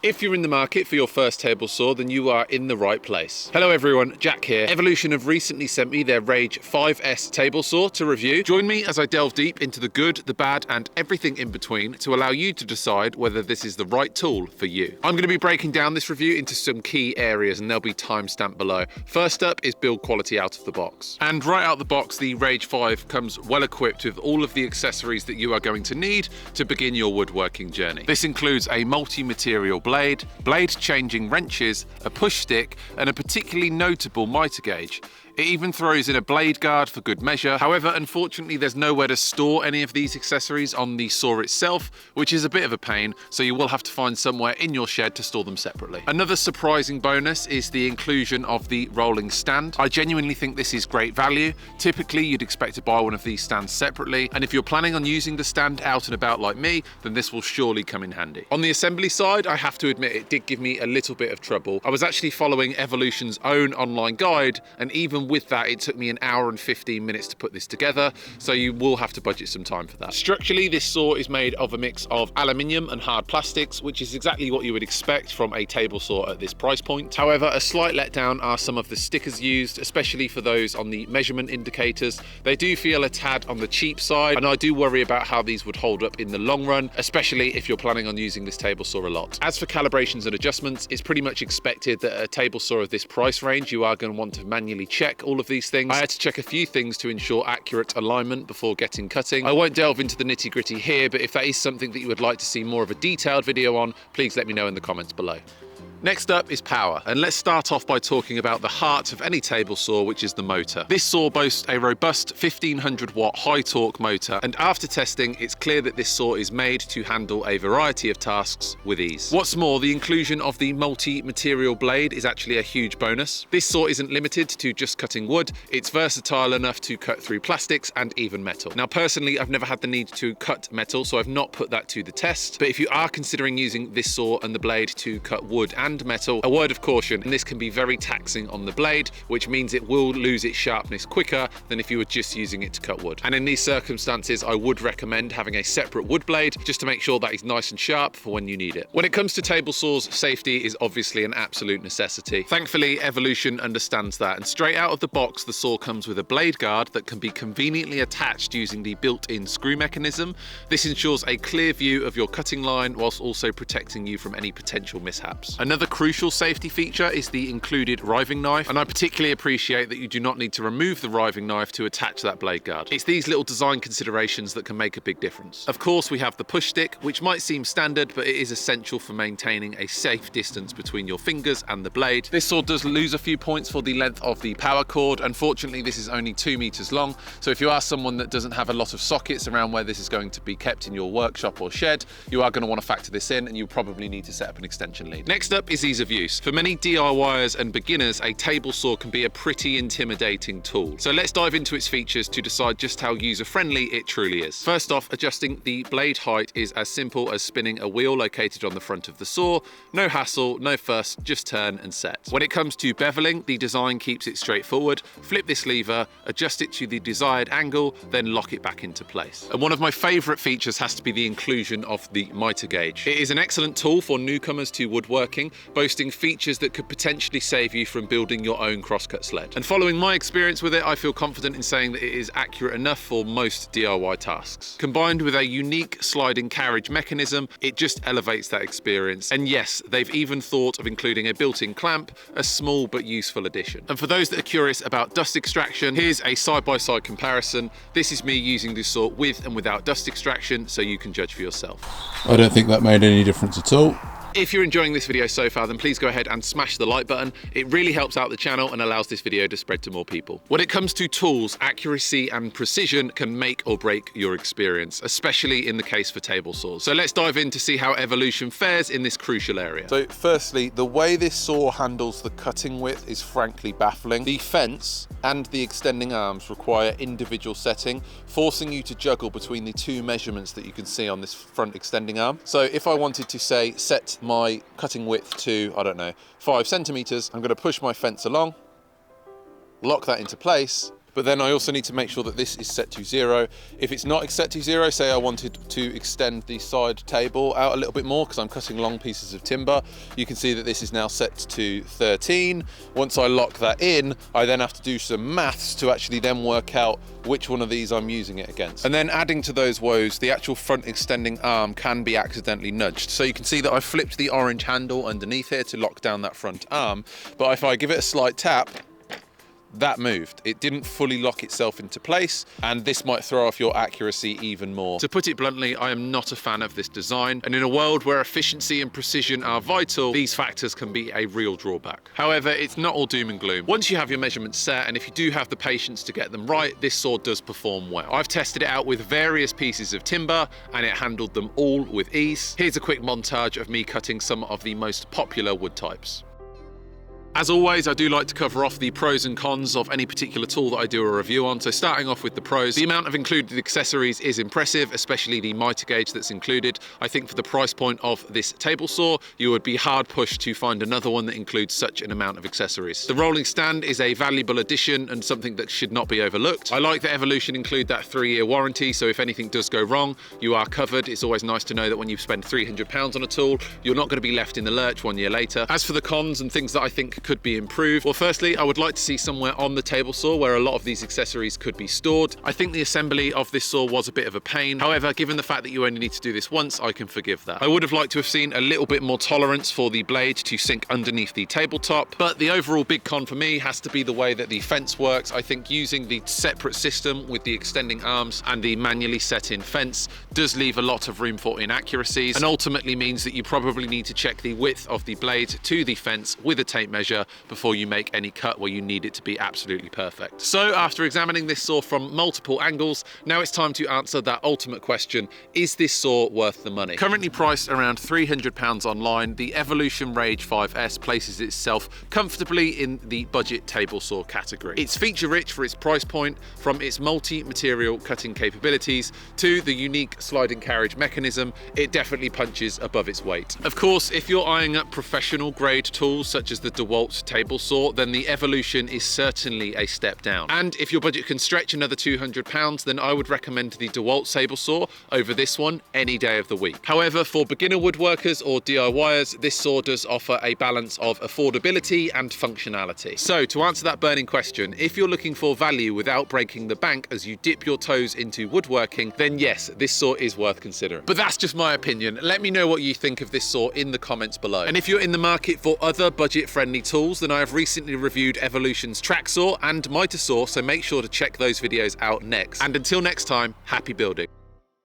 If you're in the market for your first table saw, then you are in the right place. Hello everyone, Jack here. Evolution have recently sent me their RAGE5-S Table Saw to review. Join me as I delve deep into the good, the bad, and everything in between to allow you to decide whether this is the right tool for you. I'm going to be breaking down this review into some key areas and they'll be timestamped below. First up is build quality out of the box. And right out the box, the Rage 5 comes well equipped with all of the accessories that you are going to need to begin your woodworking journey. This includes a multi-material blade changing wrenches, a push stick, and a particularly notable miter gauge. It even throws in a blade guard for good measure. However, unfortunately, there's nowhere to store any of these accessories on the saw itself, which is a bit of a pain, so you will have to find somewhere in your shed to store them separately. Another surprising bonus is the inclusion of the rolling stand. I genuinely think this is great value. Typically, you'd expect to buy one of these stands separately, and if you're planning on using the stand out and about like me, then this will surely come in handy. On the assembly side, I have to admit it did give me a little bit of trouble. I was actually following Evolution's own online guide, and even with that, it took me an hour and 15 minutes to put this together, so you will have to budget some time for that. Structurally, this saw is made of a mix of aluminium and hard plastics, which is exactly what you would expect from a table saw at this price point. However, a slight letdown are some of the stickers used, especially for those on the measurement indicators. They do feel a tad on the cheap side, and I do worry about how these would hold up in the long run, especially if you're planning on using this table saw a lot. As for calibrations and adjustments, it's pretty much expected that a table saw of this price range, you are going to want to manually check all of these things. I had to check a few things to ensure accurate alignment before getting cutting. I won't delve into the nitty-gritty here, but if that is something that you would like to see more of a detailed video on, please let me know in the comments below. Next up is power, and let's start off by talking about the heart of any table saw, which is the motor. This saw boasts a robust 1500 watt high torque motor, and after testing, it's clear that this saw is made to handle a variety of tasks with ease. What's more, the inclusion of the multi-material blade is actually a huge bonus. This saw isn't limited to just cutting wood, it's versatile enough to cut through plastics and even metal. Now personally, I've never had the need to cut metal, so I've not put that to the test, but if you are considering using this saw and the blade to cut wood and metal, a word of caution, and this can be very taxing on the blade, which means it will lose its sharpness quicker than if you were just using it to cut wood. And in these circumstances, I would recommend having a separate wood blade just to make sure that it's nice and sharp for when you need it. When it comes to table saws, safety is obviously an absolute necessity. Thankfully, Evolution understands that, and straight out of the box, the saw comes with a blade guard that can be conveniently attached using the built-in screw mechanism. This ensures a clear view of your cutting line whilst also protecting you from any potential mishaps. Another crucial safety feature is the included riving knife, and I particularly appreciate that you do not need to remove the riving knife to attach that blade guard. It's these little design considerations that can make a big difference. Of course, we have the push stick, which might seem standard, but it is essential for maintaining a safe distance between your fingers and the blade. This saw does lose a few points for the length of the power cord. Unfortunately, this is only 2 meters long, so if you are someone that doesn't have a lot of sockets around where this is going to be kept in your workshop or shed, you are going to want to factor this in, and you probably need to set up an extension lead. Next up is ease of use. For many DIYers and beginners, a table saw can be a pretty intimidating tool. So let's dive into its features to decide just how user-friendly it truly is. First off, adjusting the blade height is as simple as spinning a wheel located on the front of the saw. No hassle, no fuss, just turn and set. When it comes to beveling, the design keeps it straightforward. Flip this lever, adjust it to the desired angle, then lock it back into place. And one of my favorite features has to be the inclusion of the miter gauge. It is an excellent tool for newcomers to woodworking, boasting features that could potentially save you from building your own crosscut sled. And following my experience with it, I feel confident in saying that it is accurate enough for most DIY tasks. Combined with a unique sliding carriage mechanism, it just elevates that experience. And yes, they've even thought of including a built-in clamp, a small but useful addition. And for those that are curious about dust extraction, here's a side-by-side comparison. This is me using this saw with and without dust extraction, so you can judge for yourself. I don't think that made any difference at all. If you're enjoying this video so far, then please go ahead and smash the like button. It really helps out the channel and allows this video to spread to more people. When it comes to tools, accuracy and precision can make or break your experience, especially in the case for table saws. So let's dive in to see how Evolution fares in this crucial area. So firstly, the way this saw handles the cutting width is frankly baffling. The fence and the extending arms require individual setting, forcing you to juggle between the two measurements that you can see on this front extending arm. So if I wanted to say set my cutting width to, I don't know, 5 centimeters, I'm going to push my fence along, lock that into place, But then I also need to make sure that this is set to 0. If it's not set to 0, say I wanted to extend the side table out a little bit more because I'm cutting long pieces of timber, you can see that this is now set to 13. Once I lock that in, I then have to do some maths to actually then work out which one of these I'm using it against. And then adding to those woes, the actual front extending arm can be accidentally nudged. So you can see that I flipped the orange handle underneath here to lock down that front arm, but if I give it a slight tap, that moved. It didn't fully lock itself into place, and this might throw off your accuracy even more. To put it bluntly, I am not a fan of this design, and in a world where efficiency and precision are vital, these factors can be a real drawback. However, it's not all doom and gloom. Once you have your measurements set, and if you do have the patience to get them right, this saw does perform well. I've tested it out with various pieces of timber, and it handled them all with ease. Here's a quick montage of me cutting some of the most popular wood types. As always, I do like to cover off the pros and cons of any particular tool that I do a review on. So starting off with the pros, the amount of included accessories is impressive, especially the mitre gauge that's included. I think for the price point of this table saw, you would be hard pushed to find another one that includes such an amount of accessories. The rolling stand is a valuable addition and something that should not be overlooked. I like that Evolution include that 3-year warranty, so if anything does go wrong, you are covered. It's always nice to know that when you spend £300 on a tool, you're not going to be left in the lurch 1 year later. As for the cons and things that I think could be improved, well, firstly, I would like to see somewhere on the table saw where a lot of these accessories could be stored. I think the assembly of this saw was a bit of a pain. However, given the fact that you only need to do this once, I can forgive that. I would have liked to have seen a little bit more tolerance for the blade to sink underneath the tabletop, but the overall big con for me has to be the way that the fence works. I think using the separate system with the extending arms and the manually set in fence does leave a lot of room for inaccuracies, and ultimately means that you probably need to check the width of the blade to the fence with a tape measure before you make any cut where you need it to be absolutely perfect. So after examining this saw from multiple angles, now it's time to answer that ultimate question: is this saw worth the money? Currently priced around £300 online, the Evolution RAGE5-S places itself comfortably in the budget table saw category. It's feature rich for its price point, from its multi-material cutting capabilities to the unique sliding carriage mechanism. It definitely punches above its weight. Of course, if you're eyeing up professional grade tools such as the DeWalt table saw, then the Evolution is certainly a step down. And if your budget can stretch another £200, then I would recommend the DeWalt table saw over this one any day of the week. However, for beginner woodworkers or DIYers, this saw does offer a balance of affordability and functionality. So to answer that burning question, if you're looking for value without breaking the bank as you dip your toes into woodworking, then yes, this saw is worth considering. But that's just my opinion. Let me know what you think of this saw in the comments below. And if you're in the market for other budget-friendly tools, then I have recently reviewed Evolution's track saw and mitre saw, so make sure to check those videos out next. And until next time, happy building.